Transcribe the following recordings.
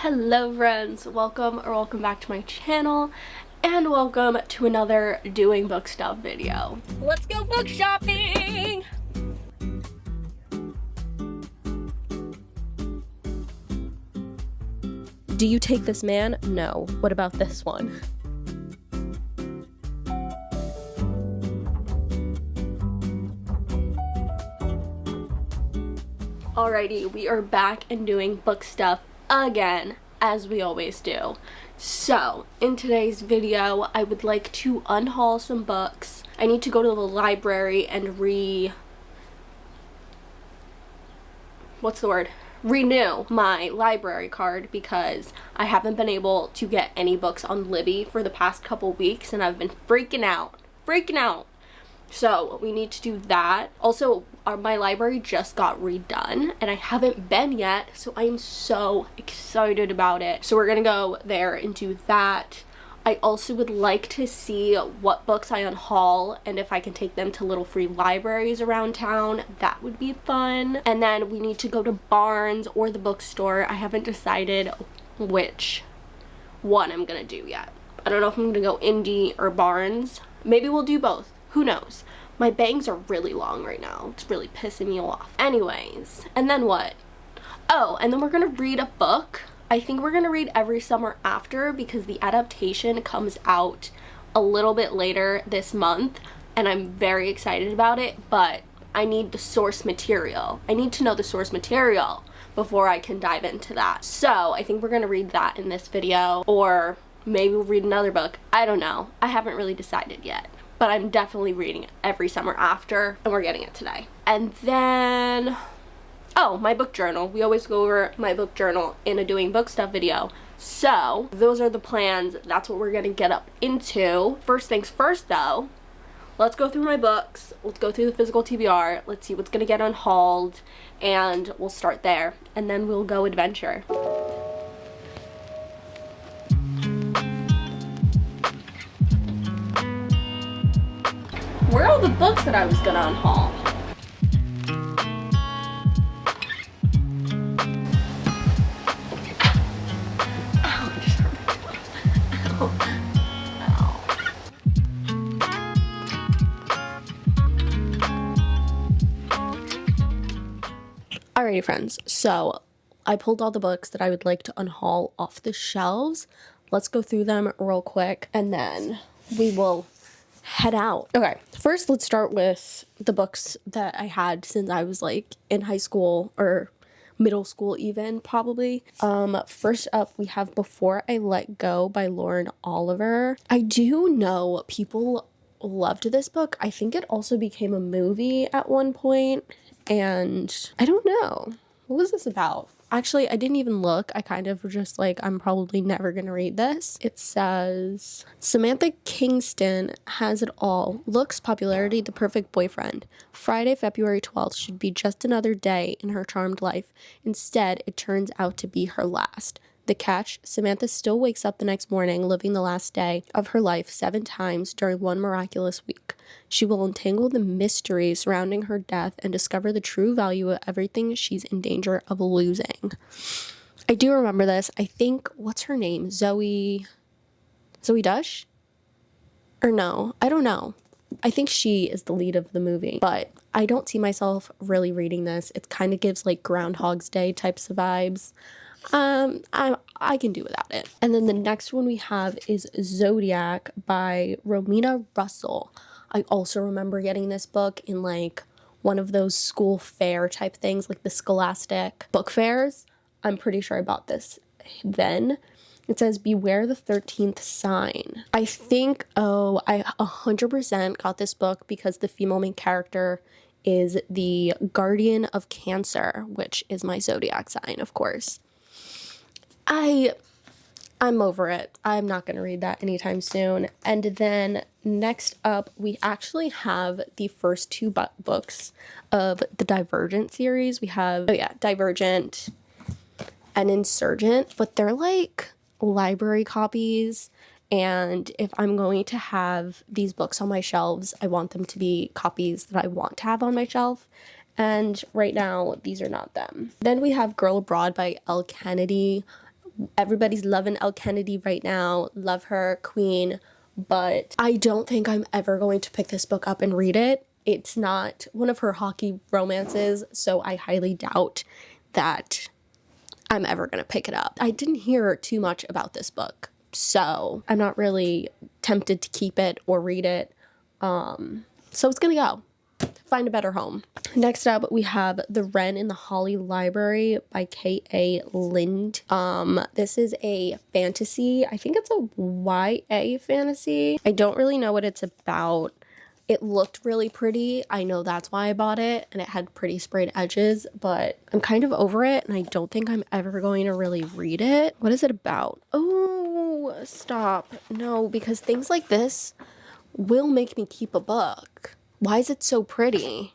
Hello friends, welcome back to my channel and welcome to another doing book stuff video. Let's go book shopping! Do you take this man? No. What about this one? Alrighty, we are back and doing book stuff again, as we always do. So, in today's video, I would like to unhaul some books. I need to go to the library and renew my library card because I haven't been able to get any books on Libby for the past couple weeks and I've been freaking out. So we need to do that. Also, my library just got redone and I haven't been yet, so I am so excited about it. So we're gonna go there and do that. I also would like to see what books I unhaul and if I can take them to little free libraries around town. That would be fun. And then we need to go to Barnes or the bookstore. I haven't decided which one I'm gonna do yet. I don't know if I'm gonna go Indie or Barnes. Maybe we'll do both. Who knows? My bangs are really long right now. It's really pissing me off. Anyways, and then what? Oh, and then we're gonna read a book. I think we're gonna read Every Summer After because the adaptation comes out a little bit later this month and I'm very excited about it, but I need the source material. I need to know the source material before I can dive into that. So I think we're gonna read that in this video, or maybe we'll read another book. I don't know. I haven't really decided yet. But I'm definitely reading it Every Summer After, and we're getting it today. And then, oh, my book journal. We always go over my book journal in a doing book stuff video. So those are the plans. That's what we're gonna get up into. First things first though, let's go through my books. Let's go through the physical TBR. Let's see what's gonna get unhauled, and we'll start there. And then we'll go adventure. Where are all the books that I was gonna unhaul? Alrighty friends, so I pulled all the books that I would like to unhaul off the shelves. Let's go through them real quick and then we will head out. Okay, first let's start with the books that I had since I was like in high school or middle school even, probably. First up we have Before I Let Go by Lauren Oliver. I do know people loved this book. I think it also became a movie at one point, and I don't know. What was this about? Actually, I didn't even look. I kind of was just like, I'm probably never gonna read this. It says, Samantha Kingston has it all. Looks, popularity, the perfect boyfriend. Friday, February 12th should be just another day in her charmed life. Instead, it turns out to be her last. The catch, Samantha still wakes up the next morning living the last day of her life 7 times during one miraculous week. She will untangle the mystery surrounding her death and discover the true value of everything she's in danger of losing. I do remember this. I think, what's her name? Zoe Dush? Or no, I don't know. I think she is the lead of the movie, but I don't see myself really reading this. It kind of gives like Groundhog's Day types of vibes. I can do without it. And then the next one we have is Zodiac by Romina Russell. I also remember getting this book in like one of those school fair type things, like the Scholastic book fairs. I'm pretty sure I bought this then. It says, Beware the 13th Sign. I think, I 100% got this book because the female main character is the guardian of Cancer, which is my zodiac sign, of course. I'm over it. I'm not going to read that anytime soon. And then next up, we actually have the first 2 books of the Divergent series. We have, Divergent and Insurgent, but they're like library copies. And if I'm going to have these books on my shelves, I want them to be copies that I want to have on my shelf. And right now, these are not them. Then we have Girl Abroad by Elle Kennedy. Everybody's loving Elle Kennedy right now. Love her, queen. But I don't think I'm ever going to pick this book up and read it. It's not one of her hockey romances, so I highly doubt that I'm ever going to pick it up. I didn't hear too much about this book, so I'm not really tempted to keep it or read it. So it's going to go. Find a better home. Next up, we have The Wren in the Holly Library by K.A. Lind. This is a fantasy. I think it's a YA fantasy. I don't really know what it's about. It looked really pretty. I know that's why I bought it, and it had pretty sprayed edges, but I'm kind of over it, and I don't think I'm ever going to really read it. What is it about? Oh, stop. No, because things like this will make me keep a book. Why is it so pretty?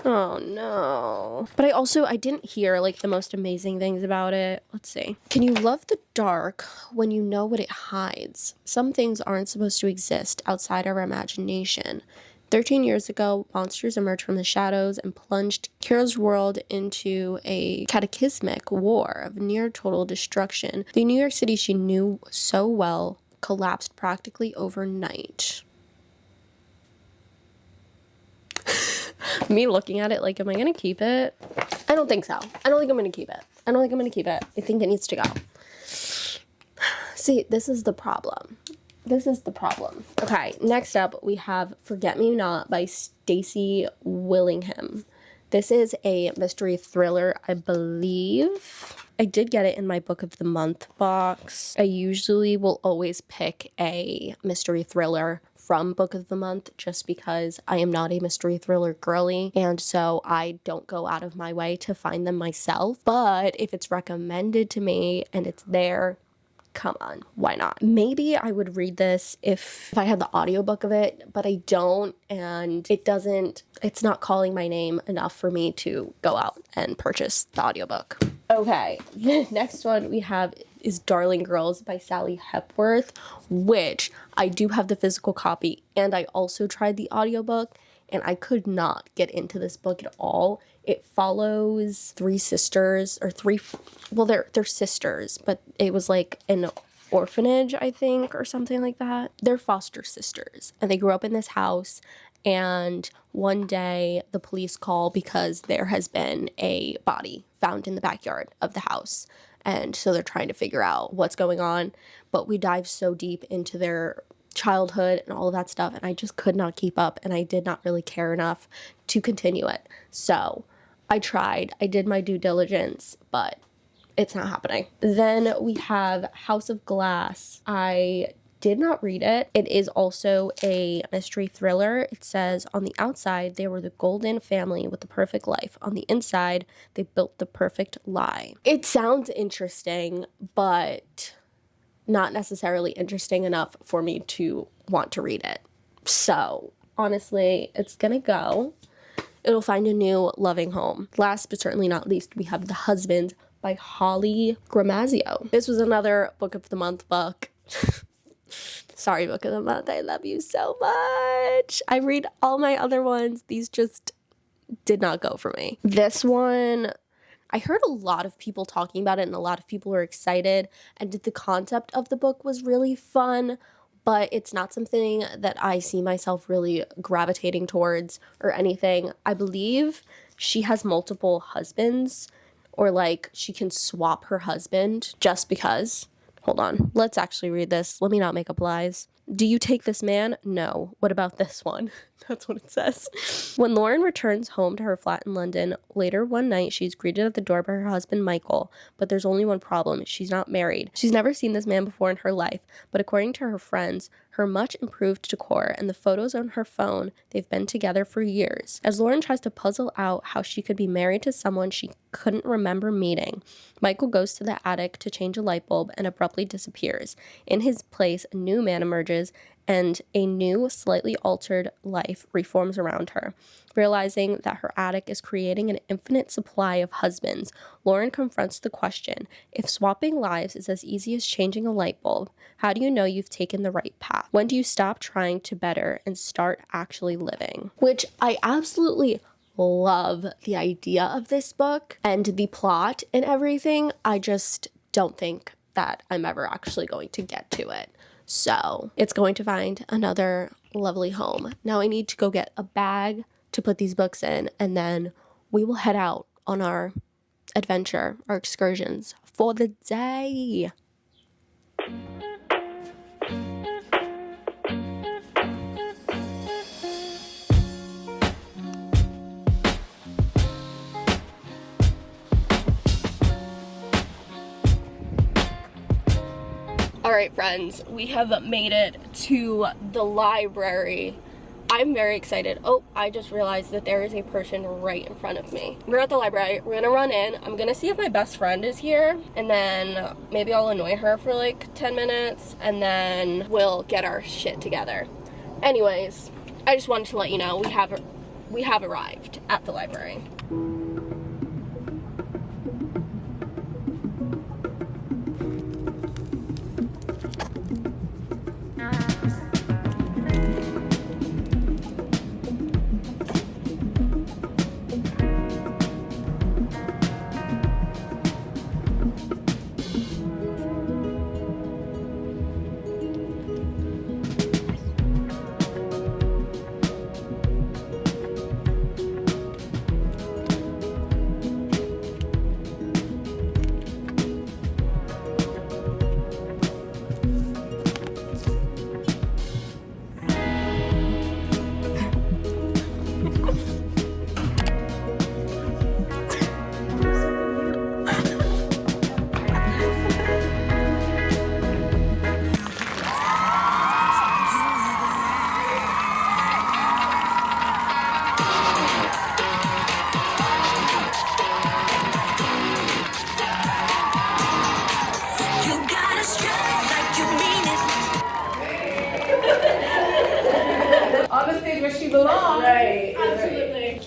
Oh no. But I didn't hear like the most amazing things about it. Let's see. Can you love the dark when you know what it hides? Some things aren't supposed to exist outside our imagination. 13 years ago, monsters emerged from the shadows and plunged Kira's world into a cataclysmic war of near total destruction. The New York City she knew so well collapsed practically overnight. Me looking at it like, am I gonna keep it? I don't think so. I don't think I'm gonna keep it. I think it needs to go. See, this is the problem. Okay, next up we have Forget Me Not by Stacey Willingham. This is a mystery thriller, I believe. I did get it in my book of the month box. I usually will always pick a mystery thriller from book of the month just because I am not a mystery thriller girly, and so I don't go out of my way to find them myself. But if it's recommended to me and it's there, come on, why not? Maybe I would read this if I had the audiobook of it, but I don't, and it's not calling my name enough for me to go out and purchase the audiobook. Okay, the next one we have is Darling Girls by Sally Hepworth, which I do have the physical copy, and I also tried the audiobook, and I could not get into this book at all. It follows three sisters, they're sisters, but it was like an orphanage, I think, or something like that. They're foster sisters, and they grew up in this house, and one day the police call because there has been a body found in the backyard of the house. And so they're trying to figure out what's going on. But we dive so deep into their childhood and all of that stuff, and I just could not keep up, and I did not really care enough to continue it. So I tried. I did my due diligence, but it's not happening. Then we have House of Glass. I did not read it. It is also a mystery thriller. It says, on the outside, they were the golden family with the perfect life. On the inside, they built the perfect lie. It sounds interesting, but not necessarily interesting enough for me to want to read it. So, honestly, it's gonna go. It'll find a new loving home. Last but certainly not least, we have The Husband by Holly Gramazio. This was another book of the month book. Sorry, book of the month. I love you so much. I read all my other ones. These just did not go for me. This one, I heard a lot of people talking about it, and a lot of people were excited, and the concept of the book was really fun, but it's not something that I see myself really gravitating towards or anything. I believe she has multiple husbands, or like she can swap her husband just because. Hold on, let's actually read this. Let me not make up lies. Do you take this man? No. What about this one? That's what it says. When Lauren returns home to her flat in London, later one night, she's greeted at the door by her husband, Michael. But there's only one problem. She's not married. She's never seen this man before in her life. But according to her friends, her much improved decor and the photos on her phone, they've been together for years. As Lauren tries to puzzle out how she could be married to someone she couldn't remember meeting, Michael goes to the attic to change a light bulb and abruptly disappears. In his place, a new man emerges, and a new, slightly altered life reforms around her. Realizing that her attic is creating an infinite supply of husbands, Lauren confronts the question, if swapping lives is as easy as changing a light bulb, how do you know you've taken the right path? When do you stop trying to better and start actually living? Which I absolutely love the idea of this book and the plot and everything. I just don't think that I'm ever actually going to get to it. So it's going to find another lovely home. Now I need to go get a bag to put these books in, and then we will head out on our adventure, our excursions for the day. All right, friends, we have made it to the library. I'm very excited. Oh, I just realized that there is a person right in front of me. We're at the library. We're gonna run in. I'm gonna see if my best friend is here, and then maybe I'll annoy her for like 10 minutes, and then we'll get our shit together. Anyways, I just wanted to let you know we have arrived at the library. On the stage where she belongs. Right. Absolutely.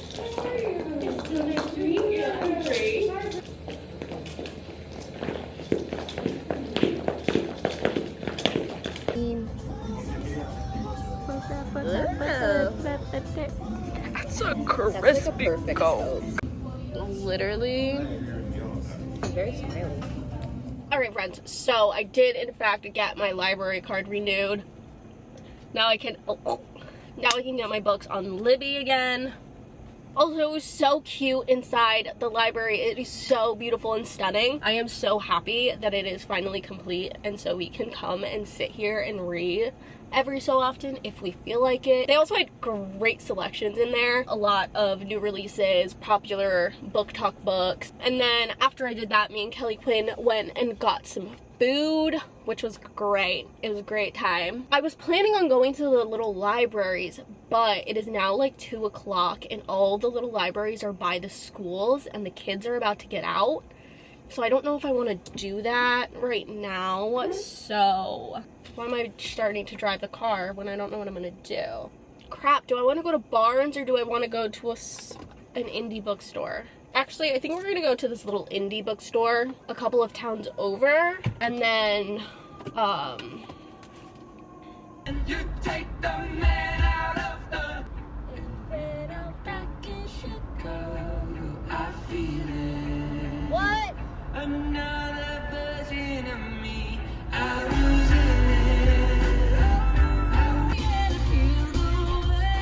That's a crispy goat. Literally. Very smiley. Alright, friends, so I did in fact get my library card renewed. Now I can get my books on Libby again. Also, it was so cute inside the library. It is so beautiful and stunning. I am so happy that it is finally complete, and so we can come and sit here and read every so often if we feel like it. They also had great selections in there. A lot of new releases, popular book talk books. And then after I did that, me and Kelly Quinn went and got some food, which was great. It was a great time. I was planning on going to the little libraries, but it is now like 2 o'clock and all the little libraries are by the schools and the kids are about to get out. So I don't know if I want to do that right now. So why am I starting to drive the car when I don't know what I'm going to do? Crap, do I want to go to Barnes or do I want to go to an indie bookstore? Actually, I think we're going to go to this little indie bookstore a couple of towns over, and then, You take the man out of the back in Chicago. I feel it. what? Another version of me. I lose it.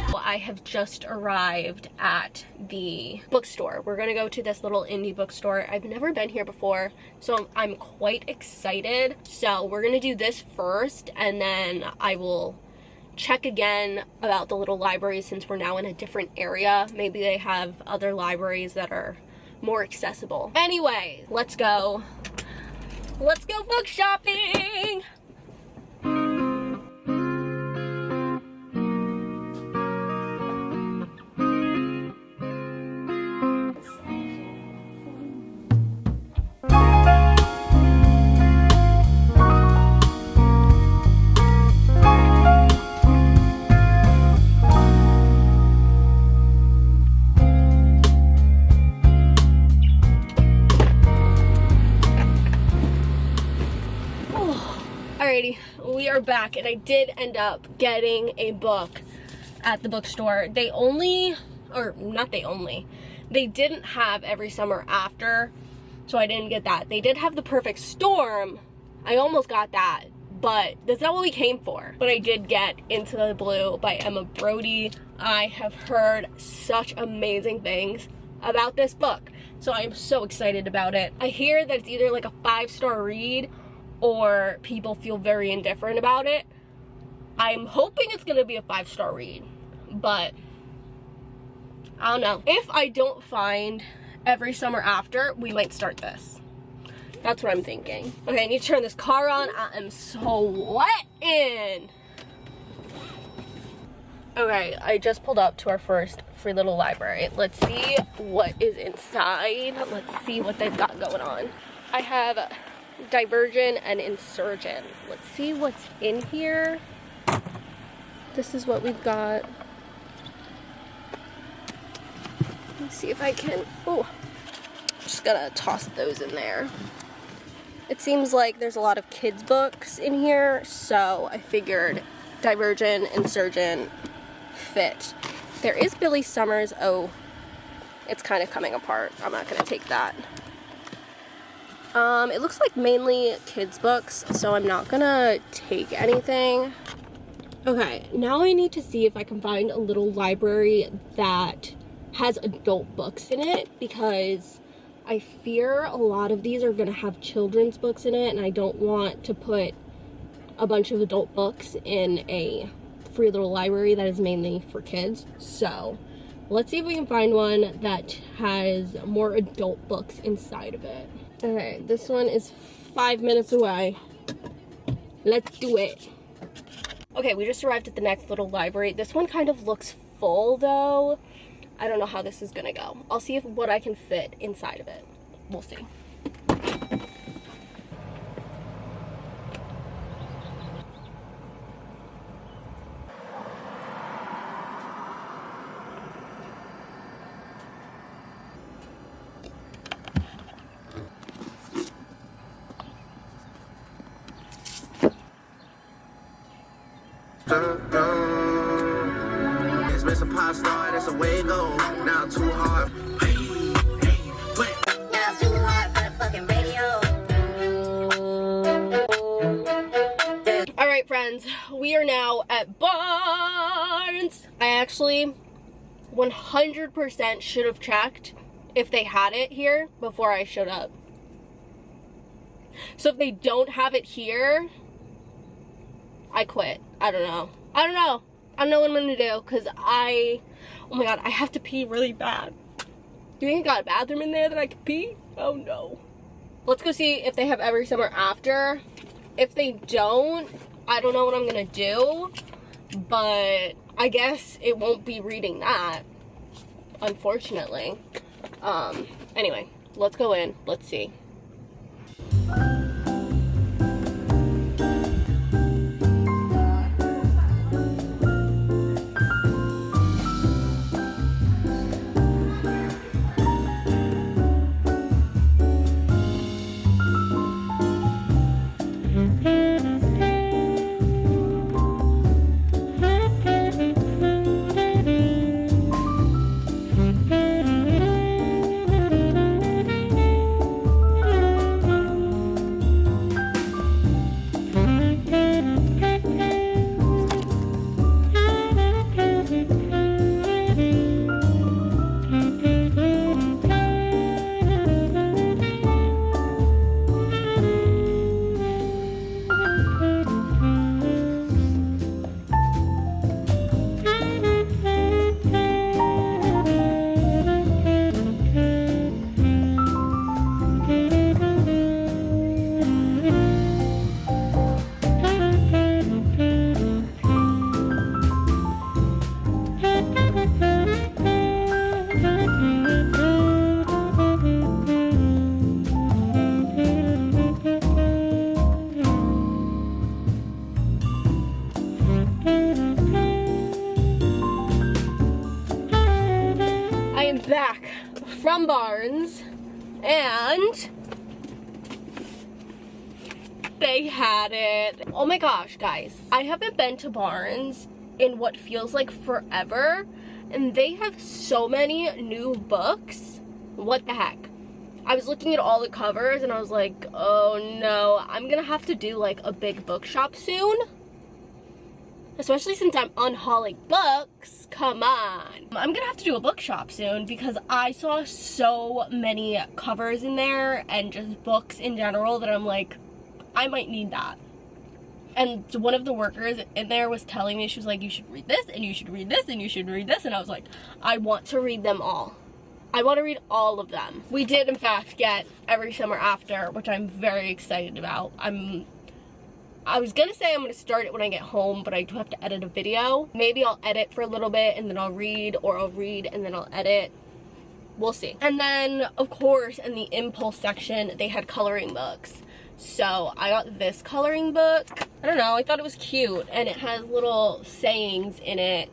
Well, I have just arrived at the bookstore. We're gonna go to this little indie bookstore. I've never been here before, so I'm quite excited. So we're gonna do this first, and then I will check again about the little libraries since we're now in a different area. Maybe they have other libraries that are more accessible. Anyway, let's go. Let's go book shopping! Alrighty, we are back, and I did end up getting a book at the bookstore. They didn't have Every Summer After, so I didn't get that. They did have The Perfect Storm. I almost got that, but that's not what we came for. But I did get Into the Blue by Emma Brody. I have heard such amazing things about this book, so I am so excited about it. I hear that it's either like a 5-star read or people feel very indifferent about it. I'm hoping it's gonna be a 5-star read, but I don't know. If I don't find Every Summer After, we might start this. That's what I'm thinking. Okay, I need to turn this car on. I am sweating. Okay, I just pulled up to our first free little library. Let's see what is inside. Let's see what they've got going on. I have Divergent and Insurgent. Let's see what's in here. This is what we've got. Let's see if I can, oh, just gonna toss those in there. It seems like there's a lot of kids books in here, so I figured Divergent, Insurgent fit. There is Billy Summers. Oh, it's kind of coming apart. I'm not gonna take that. It looks like mainly kids books, so I'm not gonna take anything. Okay, now I need to see if I can find a little library that has adult books in it, because I fear a lot of these are gonna have children's books in it, and I don't want to put a bunch of adult books in a free little library that is mainly for kids. So let's see if we can find one that has more adult books inside of it. Okay, this one is 5 minutes away. Let's do it. Okay, we just arrived at the next little library. This one kind of looks full though. I don't know how this is gonna go. I'll see what I can fit inside of it. We'll see. It's been some pop star, that's a way to go. Now too hard. Now too hard for the fucking radio. Alright friends, we are now at Barnes. I actually 100% should have checked if they had it here before I showed up. So if they don't have it here, I quit. I don't know what I'm gonna do, because oh my god, I have to pee really bad. Do you think I got a bathroom in there that I can pee? Oh no. Let's go see if they have Every Summer After. If they don't, I don't know what I'm gonna do, but I guess it won't be reading that, unfortunately. Anyway, let's go in, let's see. Back from Barnes, and they had it. Oh my gosh, guys, I haven't been to Barnes in what feels like forever, and they have so many new books. What the heck? I was looking at all the covers and I was like, oh no, I'm gonna have to do like a big bookshop soon. Especially since I'm unhauling books, come on. I'm gonna have to do a bookshop soon because I saw so many covers in there and just books in general that I'm like, I might need that. And one of the workers in there was telling me, she was like, you should read this and you should read this and you should read this. And I was like, I want to read them all. I want to read all of them. We did in fact get Every Summer After, which I'm very excited about. I was gonna say I'm gonna start it when I get home, but I do have to edit a video. Maybe I'll edit for a little bit and then I'll read, or I'll read and then I'll edit. We'll see. And then, of course, in the impulse section, they had coloring books. So I got this coloring book. I don't know, I thought it was cute, and it has little sayings in it.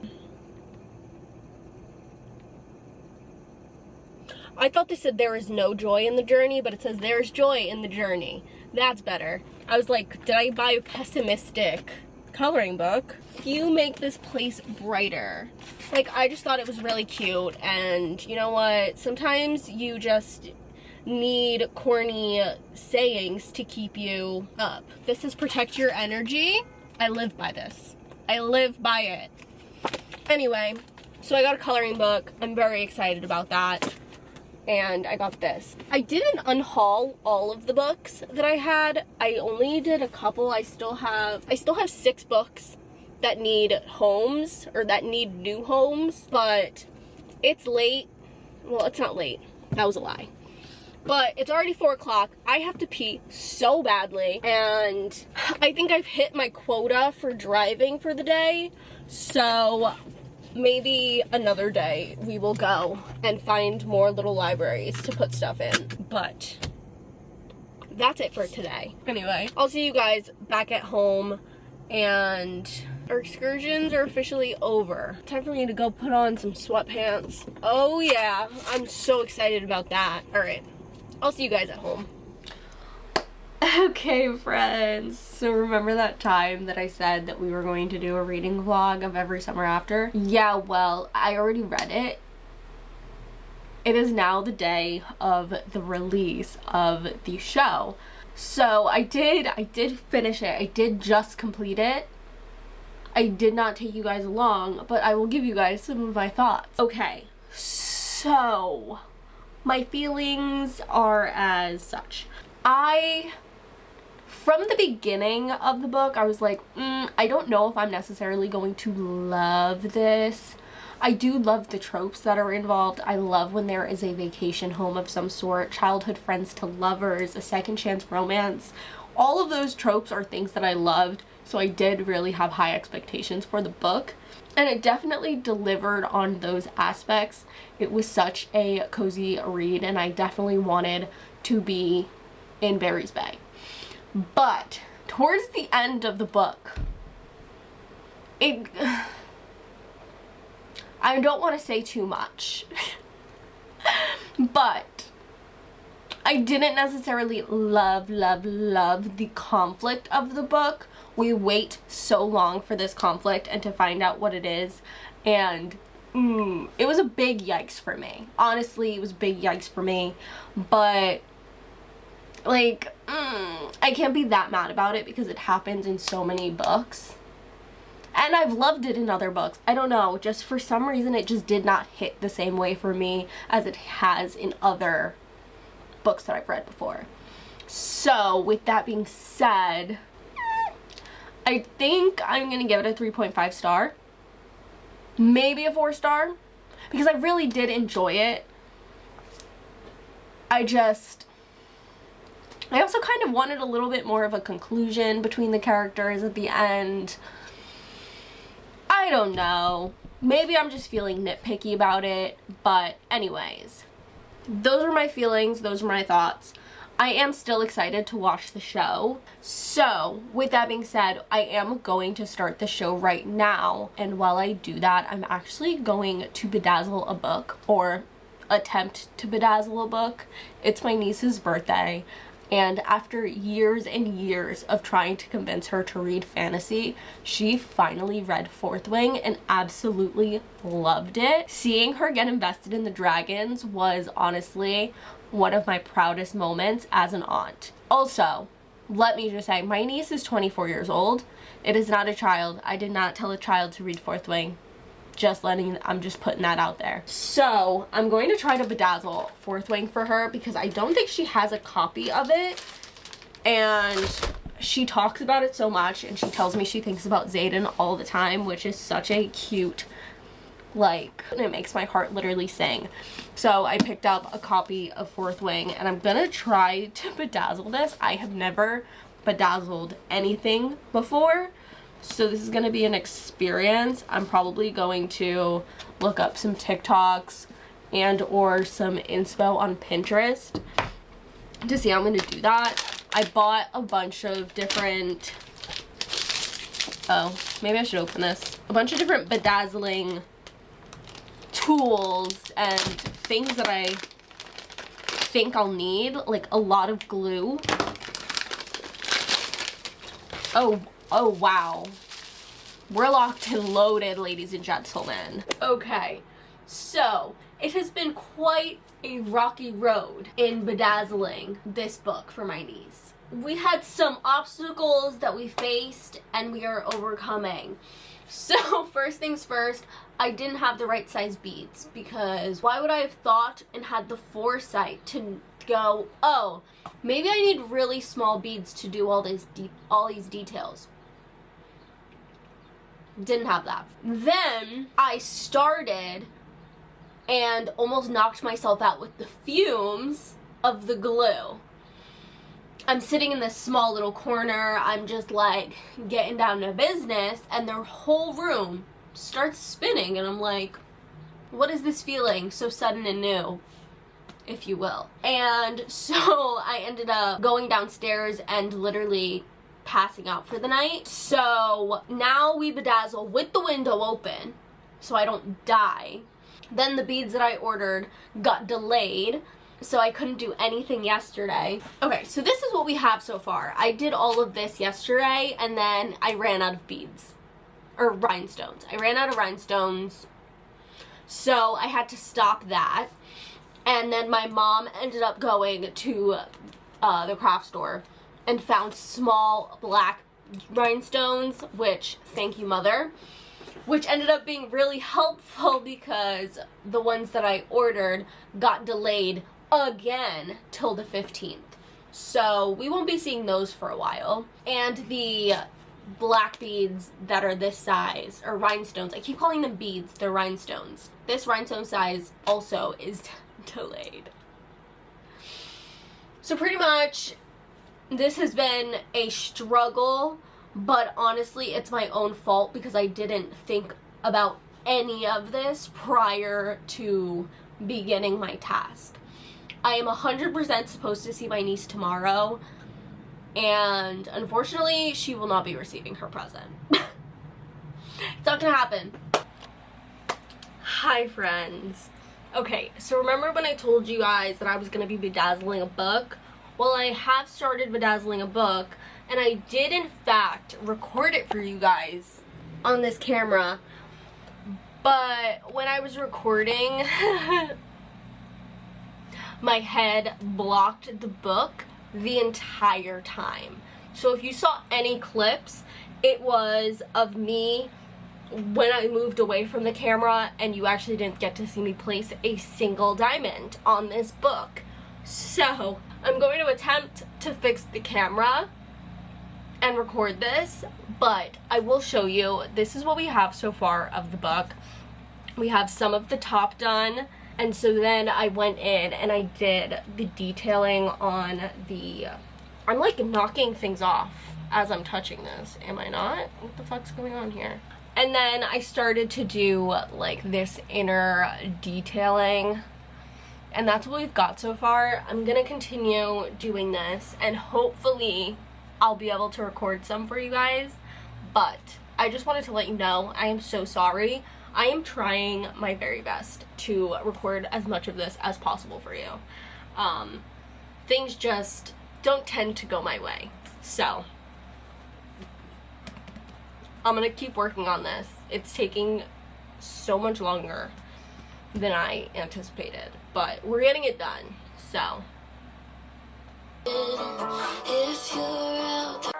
I thought this said there is no joy in the journey, but it says there's joy in the journey. That's better. I was like, did I buy a pessimistic coloring book? You make this place brighter. Like, I just thought it was really cute, and you know what? Sometimes you just need corny sayings to keep you up. This is protect your energy. I live by this. I live by it. Anyway, so I got a coloring book. I'm very excited about that. And I got this. I didn't unhaul all of the books that I had. I only did a couple. I still have 6 books that need homes, or that need new homes, but it's late. Well, it's not late. That was a lie. But it's already 4 o'clock. I have to pee so badly, and I think I've hit my quota for driving for the day. So maybe another day we will go and find more little libraries to put stuff in. But that's it for today. Anyway, I'll see you guys back at home, and our excursions are officially over. Time for me to go put on some sweatpants. Oh yeah, I'm so excited about that. All right, I'll see you guys at home. Okay, friends, so remember that time that I said that we were going to do a reading vlog of Every Summer After? Yeah, well, I already read it. It is now the day of the release of the show. So I did finish it. I did just complete it. I did not take you guys along, but I will give you guys some of my thoughts. Okay, so my feelings are as such. From the beginning of the book, I was like, I don't know if I'm necessarily going to love this. I do love the tropes that are involved. I love when there is a vacation home of some sort, childhood friends to lovers, a second chance romance. All of those tropes are things that I loved, so I did really have high expectations for the book. And it definitely delivered on those aspects. It was such a cozy read, and I definitely wanted to be in Barry's Bay. But towards the end of the book, I don't want to say too much, but I didn't necessarily love the conflict of the book. We wait so long for this conflict and to find out what it is, and it was a big yikes for me. Honestly, it was a big yikes for me, but like, I can't be that mad about it because it happens in so many books. And I've loved it in other books. I don't know, just for some reason it just did not hit the same way for me as it has in other books that I've read before. So, with that being said, I think I'm gonna give it a 3.5 star. Maybe a 4 star. Because I really did enjoy it. I also kind of wanted a little bit more of a conclusion between the characters at the end. I don't know. Maybe I'm just feeling nitpicky about it. But anyways, those are my feelings. Those are my thoughts. I am still excited to watch the show. So, with that being said, I am going to start the show right now. And while I do that, I'm actually going to bedazzle a book, or attempt to bedazzle a book. It's my niece's birthday. And after years and years of trying to convince her to read fantasy, she finally read Fourth Wing and absolutely loved it. Seeing her get invested in the dragons was honestly one of my proudest moments as an aunt. Also, let me just say, my niece is 24 years old. It is not a child. I did not tell a child to read Fourth Wing. I'm just putting that out there. So I'm going to try to bedazzle Fourth Wing for her because I don't think she has a copy of it. And she talks about it so much, and she tells me she thinks about Zayden all the time, which is such a cute, like, it makes my heart literally sing. So I picked up a copy of Fourth Wing, and I'm gonna try to bedazzle this. I have never bedazzled anything before, so this is gonna be an experience. I'm probably going to look up some TikToks and or some inspo on Pinterest to see how I'm gonna do that. I bought a bunch of different, oh, maybe I should open this. A bunch of different bedazzling tools and things that I think I'll need, like a lot of glue. Oh wow. We're locked and loaded, ladies and gentlemen. Okay, so it has been quite a rocky road in bedazzling this book for my niece. We had some obstacles that we faced and we are overcoming. So first things first, I didn't have the right size beads, because why would I have thought and had the foresight to go, oh, maybe I need really small beads to do all these details. Didn't have that. Then I started and almost knocked myself out with the fumes of the glue. I'm sitting in this small little corner, I'm just like getting down to business, and their whole room starts spinning, and I'm like, what is this feeling so sudden and new, if you will? And so I ended up going downstairs and literally passing out for the night. So now we bedazzle with the window open so I don't die. Then the beads that I ordered got delayed, so I couldn't do anything yesterday. Okay, so this is what we have so far. I did all of this yesterday, and then I ran out of beads. Or rhinestones. I ran out of rhinestones, so I had to stop that. And then my mom ended up going to the craft store and found small black rhinestones, which, thank you, Mother, which ended up being really helpful because the ones that I ordered got delayed again till the 15th. So we won't be seeing those for a while. And the black beads that are this size, or rhinestones, I keep calling them beads, they're rhinestones. This rhinestone size also is delayed. So pretty much this has been a struggle, but honestly it's my own fault because I didn't think about any of this prior to beginning my task. I am 100% supposed to see my niece tomorrow, and unfortunately she will not be receiving her present. It's not gonna happen. Hi friends. Okay, so remember when I told you guys that I was gonna be bedazzling a book? Well, I have started bedazzling a book, and I did in fact record it for you guys on this camera, but when I was recording my head blocked the book the entire time. So if you saw any clips, it was of me when I moved away from the camera, and you actually didn't get to see me place a single diamond on this book. So I'm going to attempt to fix the camera and record this, but I will show you. This is what we have so far of the book. We have some of the top done, and so then I went in and I did the detailing on the, I'm like knocking things off as I'm touching this, am I not? What the fuck's going on here? And then I started to do like this inner detailing, and that's what we've got so far. I'm gonna continue doing this, and hopefully I'll be able to record some for you guys, but I just wanted to let you know I am so sorry. I am trying my very best to record as much of this as possible for you. Things just don't tend to go my way, so I'm gonna keep working on this. It's taking so much longer than I anticipated, but we're getting it done. So if you're out there.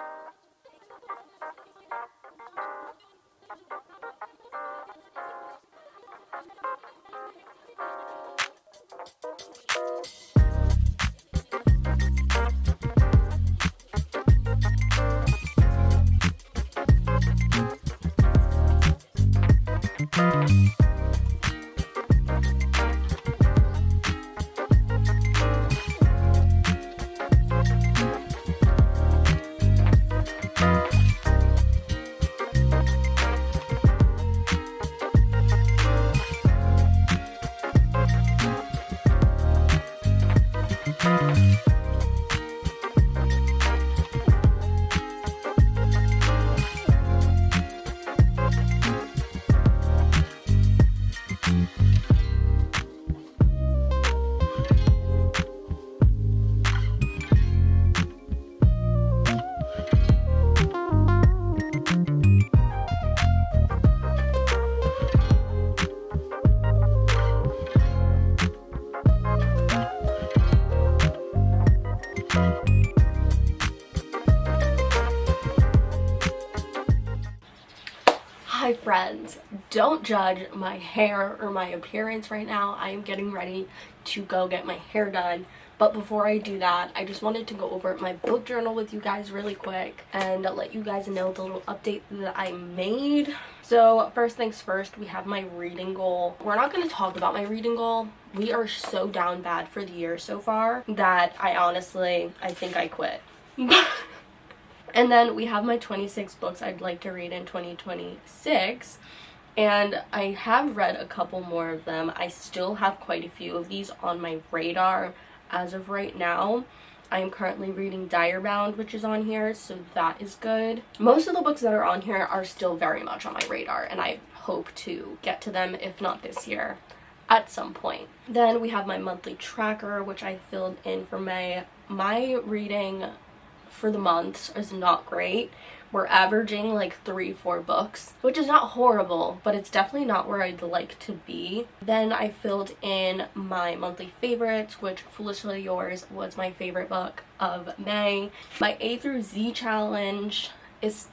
hi friends, don't judge my hair or my appearance right now. I am getting ready to go get my hair done, but before I do that, I just wanted to go over my book journal with you guys really quick and let you guys know the little update that I made. So first things first, we have my reading goal. We're not going to talk about my reading goal. We are so down bad for the year so far that I think I quit. And then we have my 26 books I'd like to read in 2026, and I have read a couple more of them. I still have quite a few of these on my radar as of right now. I am currently reading Direbound, which is on here, so that is good. Most of the books that are on here are still very much on my radar, and I hope to get to them, if not this year, at some point. Then we have my monthly tracker, which I filled in for May. My reading for the months is not great. We're averaging like 3-4 books, which is not horrible, but it's definitely not where I'd like to be. Then I filled in my monthly favorites, which Foolishly Yours was my favorite book of May. My A through Z challenge is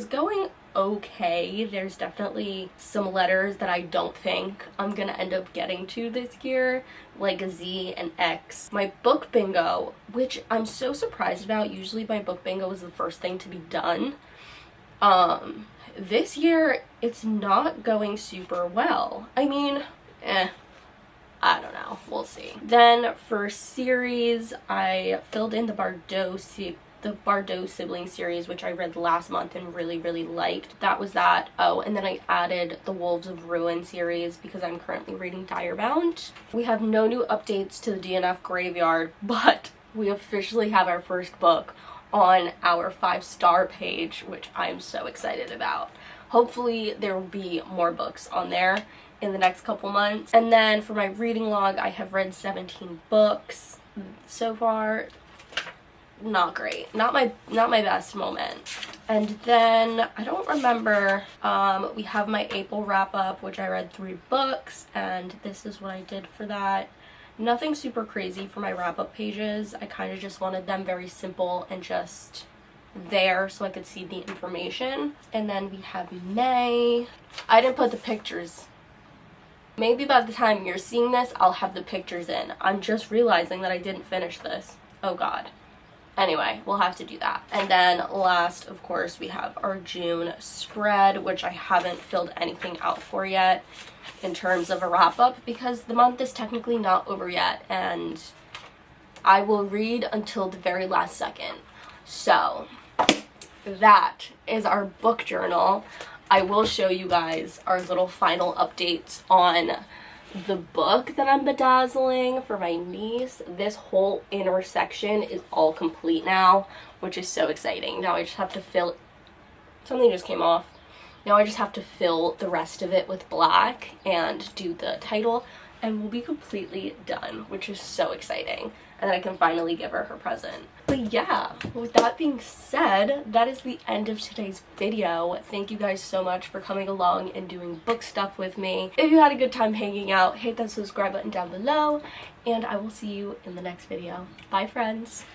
going okay. There's definitely some letters that I don't think I'm gonna end up getting to this year, like a Z and X. My book bingo, which I'm so surprised about. Usually my book bingo is the first thing to be done. This year it's not going super well. I mean, I don't know, we'll see. Then for series, I filled in the Bardot sibling series, which I read last month and really liked. That was that. Oh, and then I added the Wolves of Ruin series because I'm currently reading Direbound. We have no new updates to the DNF graveyard, but we officially have our first book on our 5-star page, which I'm so excited about. Hopefully there will be more books on there in the next couple months. And then for my reading log, I have read 17 books so far. Not great, not my best moment. And then I don't remember, we have my April wrap up, which I read 3 books, and this is what I did for that. Nothing super crazy for my wrap up pages. I kind of just wanted them very simple and just there so I could see the information. And then we have May. I didn't put the pictures. Maybe by the time you're seeing this, I'll have the pictures in. I'm just realizing that I didn't finish this. Oh god. Anyway, we'll have to do that. And then last, of course, we have our June spread, which I haven't filled anything out for yet in terms of a wrap-up because the month is technically not over yet, and I will read until the very last second. So that is our book journal. I will show you guys our little final updates on the book that I'm bedazzling for my niece. This whole inner section is all complete now, which is so exciting. Now I just have to fill, something just came off. Now I just have to fill the rest of it with black and do the title. and we'll be completely done, which is so exciting. And then I can finally give her her present. But yeah, with that being said, that is the end of today's video. Thank you guys so much for coming along and doing book stuff with me. If you had a good time hanging out, hit that subscribe button down below, and I will see you in the next video. Bye, friends.